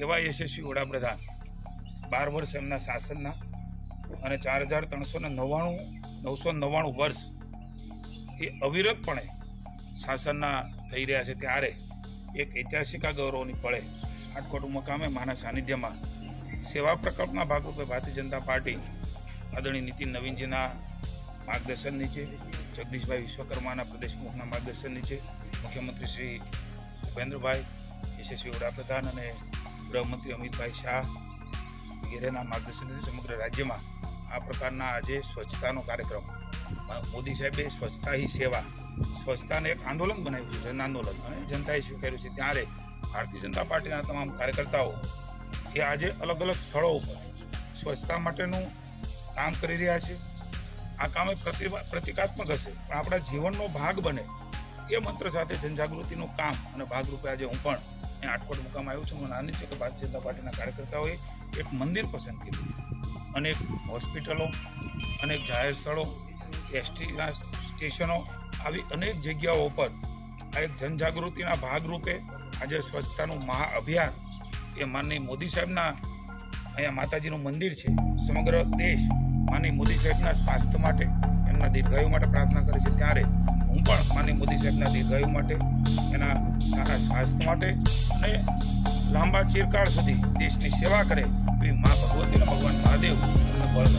એવા યશસ્વી વડાપ્રધાન 12 વર્ષ એમના શાસનના અને 4,399 વર્ષ એ અવિરતપણે શાસનના થઈ રહ્યા છે, ત્યારે એક ઐતિહાસિક ગૌરવની પળે આટકોટ મુકામે માના સાનિધ્યમાં સેવા પ્રકલ્પના ભાગરૂપે ભારતીય જનતા પાર્ટી આદરણીય નીતિન નવીનજીના માર્ગદર્શન નીચે, જગદીશભાઈ વિશ્વકર્માના પ્રદેશ પ્રમુખના માર્ગદર્શન નીચે, મુખ્યમંત્રી શ્રી ભૂપેન્દ્રભાઈ, યશસ્વી વડાપ્રધાન અને ગૃહમંત્રી અમિતભાઈ શાહ વગેરેના માર્ગદર્શન નીચે સમગ્ર રાજ્યમાં આ પ્રકારના આજે સ્વચ્છતાનો કાર્યક્રમ, મોદી સાહેબે સ્વચ્છતા હી સેવા, સ્વચ્છતાને એક આંદોલન બનાવ્યું છે, જન આંદોલન, અને જનતાએ સ્વીકાર્યું છે. ત્યારે ભારતીય જનતા પાર્ટીના તમામ કાર્યકર્તાઓ એ આજે અલગ અલગ સ્થળો ઉપર સ્વચ્છતા માટેનું કામ કરી રહ્યા છે. આ કામ પ્રતિકાત્મક હશે, પણ આપણા જીવનનો ભાગ બને એ મંત્ર સાથે જનજાગૃતિનું કામ અને ભાગરૂપે આજે હું પણ અહીં આટકોટ મુકામ આવ્યો છું. મને આનંદ છે કે ભારતીય જનતા પાર્ટીના કાર્યકર્તાઓએ એક મંદિર પસંદ કર્યું, અનેક હોસ્પિટલો, અનેક જાહેર સ્થળો, એસટીના સ્ટેશનો, આવી અનેક જગ્યાઓ પર આ એક જનજાગૃતિના ભાગરૂપે આજે સ્વચ્છતાનું મહાઅભિયાન એ માનનીય મોદી સાહેબના અહીંયા માતાજીનું મંદિર છે. સમગ્ર દેશ માનનીય મોદી સાહેબના સ્વાસ્થ્ય માટે, એમના દીર્ઘાયુ માટે પ્રાર્થના કરે છે. ત્યારે હું પણ માનનીય મોદી સાહેબના દીર્ઘાયુ માટે, એના સારા સ્વાસ્થ્ય માટે અને લાંબા ચિરકાળ સુધી દેશની સેવા કરે એવી મા ભગવતી અને ભગવાન મહાદેવ એમને બળ